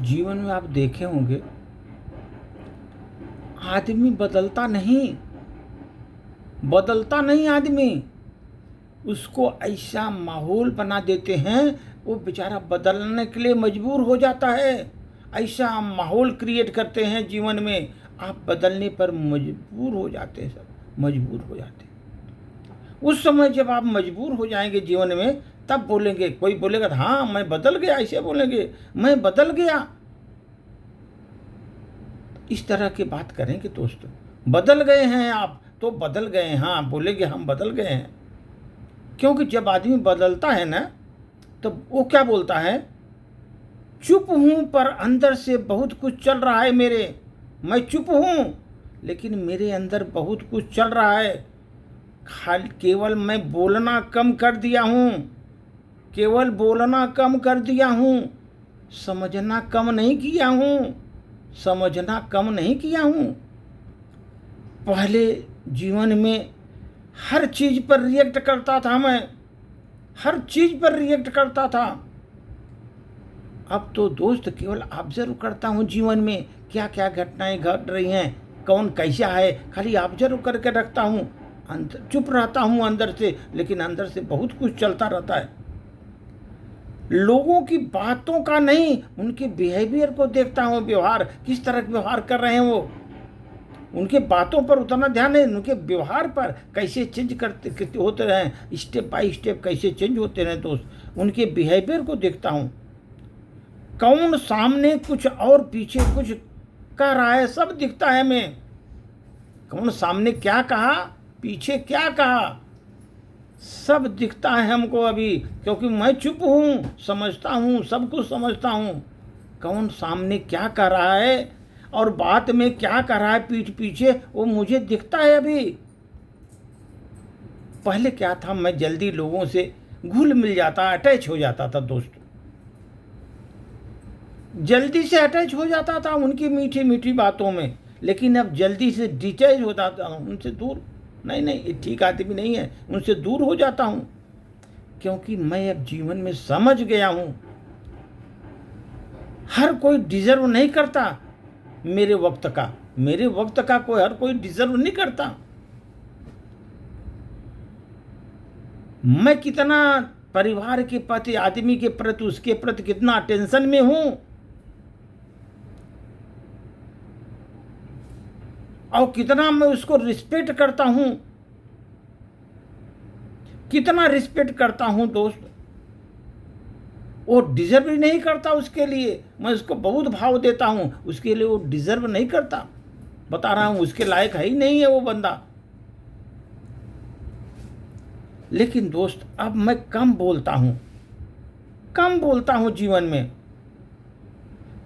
जीवन में आप देखे होंगे, आदमी बदलता नहीं आदमी। उसको ऐसा माहौल बना देते हैं, वो बेचारा बदलने के लिए मजबूर हो जाता है। ऐसा माहौल क्रिएट करते हैं जीवन में, आप बदलने पर मजबूर हो जाते हैं, सब मजबूर हो जाते हैं। उस समय जब आप मजबूर हो जाएंगे जीवन में, तब बोलेंगे, कोई बोलेगा हाँ मैं बदल गया, ऐसे बोलेंगे मैं बदल गया। इस तरह की बात करेंगे दोस्तों। बदल गए हैं आप, तो बदल गए हैं, हाँ बोलेंगे हम बदल गए हैं। क्योंकि जब आदमी बदलता है ना, तो वो क्या बोलता है, चुप हूं पर अंदर से बहुत कुछ चल रहा है मेरे। मैं चुप हूं लेकिन मेरे अंदर बहुत कुछ चल रहा है। केवल मैं बोलना कम कर दिया हूं, केवल बोलना कम कर दिया हूं, समझना कम नहीं किया हूं, समझना कम नहीं किया हूं। पहले जीवन में हर चीज पर रिएक्ट करता था मैं, हर चीज पर रिएक्ट करता था। अब तो दोस्त केवल ऑब्जर्व करता हूँ जीवन में क्या क्या घटनाएं घट रही हैं, कौन कैसा है, खाली ऑब्जर्व करके रखता हूँ। चुप रहता हूँ अंदर से, लेकिन अंदर से बहुत कुछ चलता रहता है। लोगों की बातों का नहीं, उनके बिहेवियर को देखता हूँ, व्यवहार किस तरह व्यवहार कर रहे हैं वो। उनके बातों पर उतना ध्यान नहीं, उनके व्यवहार पर कैसे चेंज करते होते हैं, स्टेप बाय स्टेप कैसे चेंज होते हैं दोस्त, उनके बिहेवियर को देखता हूँ। कौन सामने कुछ और पीछे कुछ कह रहा है, सब दिखता है मैं। कौन सामने क्या कहा, पीछे क्या कहा, सब दिखता है हमको अभी, क्योंकि मैं चुप हूँ, समझता हूँ, सब कुछ समझता हूँ। कौन सामने क्या कर रहा है और बात में क्या कर रहा है पीठ पीछे, वो मुझे दिखता है अभी। पहले क्या था, मैं जल्दी लोगों से घुल मिल जाता, अटैच हो जाता था दोस्त, जल्दी से अटैच हो जाता था उनकी मीठी मीठी बातों में। लेकिन अब जल्दी से डिटैच हो जाता हूँ उनसे दूर। नहीं ये ठीक आदमी नहीं है, उनसे दूर हो जाता हूँ। क्योंकि मैं अब जीवन में समझ गया हूँ, हर कोई डिजर्व नहीं करता मेरे वक्त का कोई हर कोई डिजर्व नहीं करता। मैं कितना परिवार के प्रति, आदमी के प्रति, उसके प्रति कितना टेंशन में हूं, और कितना मैं उसको रिस्पेक्ट करता हूं, कितना रिस्पेक्ट करता हूं दोस्त। वो डिजर्व ही नहीं करता, उसके लिए मैं उसको बहुत भाव देता हूं, उसके लिए वो डिजर्व नहीं करता। बता रहा हूं, उसके लायक है ही नहीं है वो बंदा। लेकिन दोस्त अब मैं कम बोलता हूं जीवन में,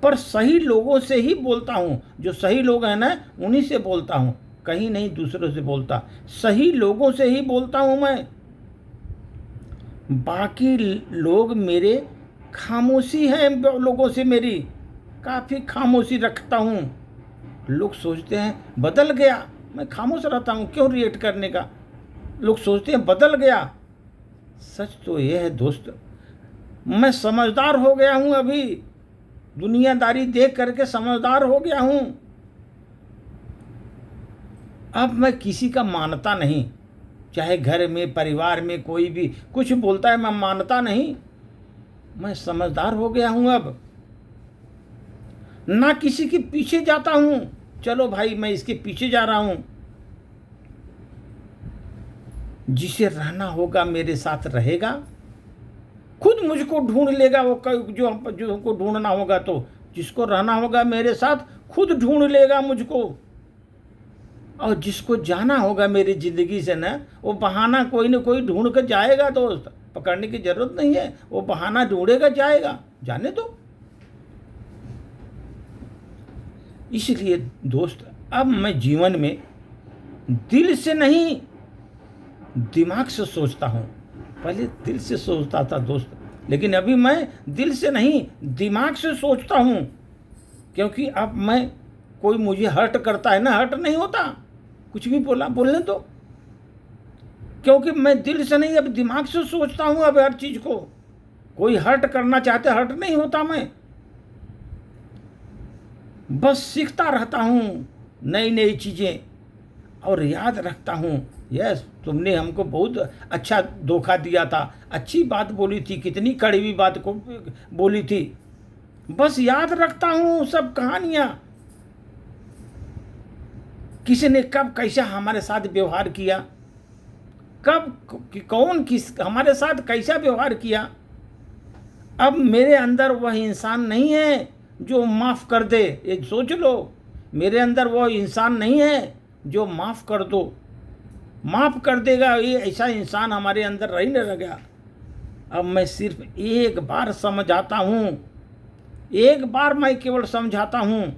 पर सही लोगों से ही बोलता हूं। जो सही लोग हैं ना, उन्हीं से बोलता हूं, कहीं नहीं दूसरों से बोलता। सही लोगों से ही बोलता हूं मैं। बाकी लोग मेरे खामोशी है, लोगों से मेरी काफ़ी खामोशी रखता हूं। लोग सोचते हैं बदल गया, मैं खामोश रहता हूं, क्यों रिएक्ट करने का। लोग सोचते हैं बदल गया। सच तो यह है दोस्त, मैं समझदार हो गया हूं अभी, दुनियादारी देख करके समझदार हो गया हूं। अब मैं किसी का मानता नहीं, चाहे घर में परिवार में कोई भी कुछ बोलता है, मैं मानता नहीं। मैं समझदार हो गया हूं अब, ना किसी के पीछे जाता हूं, चलो भाई मैं इसके पीछे जा रहा हूं। जिसे रहना होगा मेरे साथ रहेगा, खुद मुझको ढूंढ लेगा वो। जो हमको ढूंढना होगा, तो जिसको रहना होगा मेरे साथ खुद ढूंढ लेगा मुझको। और जिसको जाना होगा मेरी जिंदगी से ना, वो बहाना कोई ना कोई ढूंढ कर जाएगा दोस्त, पकड़ने की जरूरत नहीं है, वो बहाना ढूंढेगा जाएगा, जाने दो। इसलिए दोस्त अब मैं जीवन में दिल से नहीं दिमाग से सोचता हूँ। पहले दिल से सोचता था दोस्त, लेकिन अभी मैं दिल से नहीं दिमाग से सोचता हूँ। क्योंकि अब मैं, कोई मुझे हर्ट करता है ना, हर्ट नहीं होता, कुछ भी बोलने दो। क्योंकि मैं दिल से नहीं, अब दिमाग से सोचता हूँ अब हर चीज़ को। कोई हर्ट करना चाहते, हर्ट नहीं होता मैं। बस सीखता रहता हूँ नई नई चीज़ें और याद रखता हूँ। यस, तुमने हमको बहुत अच्छा धोखा दिया था, अच्छी बात बोली थी, कितनी कड़वी बात को बोली थी। बस याद रखता हूँ सब कहानियाँ, किसी ने कब कैसा हमारे साथ व्यवहार किया, कौन किस हमारे साथ कैसा व्यवहार किया। अब मेरे अंदर वह इंसान नहीं है जो माफ़ कर दे। ये सोच लो, मेरे अंदर वो इंसान नहीं है जो माफ़ कर दो, माफ़ कर देगा, ये ऐसा इंसान हमारे अंदर रह नहीं लगा। अब मैं सिर्फ एक बार समझाता हूँ, एक बार मैं केवल समझाता हूँ,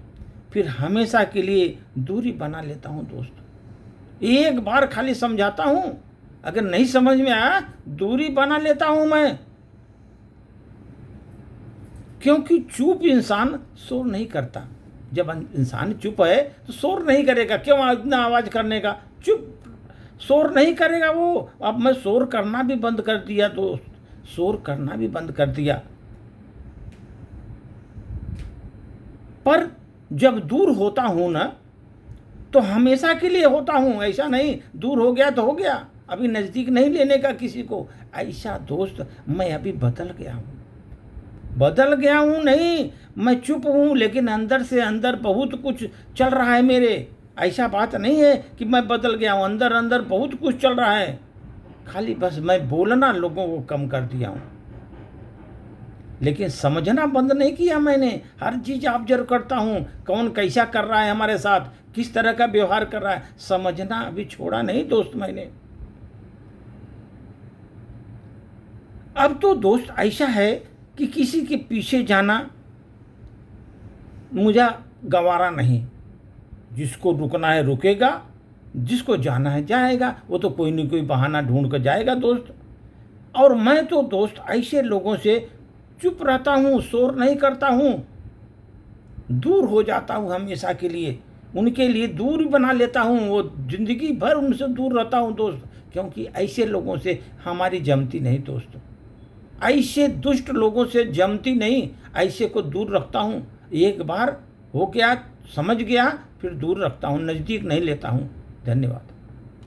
फिर हमेशा के लिए दूरी बना लेता हूँ दोस्त। एक बार खाली समझाता हूँ, अगर नहीं समझ में आया दूरी बना लेता हूँ मैं। क्योंकि चुप इंसान शोर नहीं करता। जब इंसान चुप है तो शोर नहीं करेगा, क्यों इतना आवाज़ करने का, चुप शोर नहीं करेगा वो। अब मैं शोर करना भी बंद कर दिया दोस्त, शोर करना भी बंद कर दिया। पर जब दूर होता हूँ ना तो हमेशा के लिए होता हूँ, ऐसा नहीं दूर हो गया तो हो गया, अभी नज़दीक नहीं लेने का किसी को। ऐसा दोस्त मैं अभी बदल गया हूँ, बदल गया हूँ नहीं, मैं चुप हूँ लेकिन अंदर से अंदर बहुत कुछ चल रहा है मेरे। ऐसा बात नहीं है कि मैं बदल गया हूँ, अंदर अंदर बहुत कुछ चल रहा है, खाली बस मैं बोलना लोगों को कम कर दिया हूँ, लेकिन समझना बंद नहीं किया मैंने। हर चीज़ ऑब्जर्व करता हूँ, कौन कैसा कर रहा है हमारे साथ, किस तरह का व्यवहार कर रहा है, समझना अभी छोड़ा नहीं दोस्त मैंने। अब तो दोस्त ऐसा है कि किसी के पीछे जाना मुझे गंवारा नहीं, जिसको रुकना है रुकेगा, जिसको जाना है जाएगा, वो तो कोई न कोई बहाना ढूंढ कर जाएगा दोस्त। और मैं तो दोस्त ऐसे लोगों से चुप रहता हूँ, शोर नहीं करता हूँ, दूर हो जाता हूँ हमेशा के लिए, उनके लिए दूर बना लेता हूँ, वो ज़िंदगी भर उनसे दूर रहता हूँ दोस्त। क्योंकि ऐसे लोगों से हमारी जमती नहीं दोस्त, ऐसे दुष्ट लोगों से जमती नहीं, ऐसे को दूर रखता हूँ। एक बार हो गया समझ गया, फिर दूर रखता हूँ, नज़दीक नहीं लेता हूँ। धन्यवाद।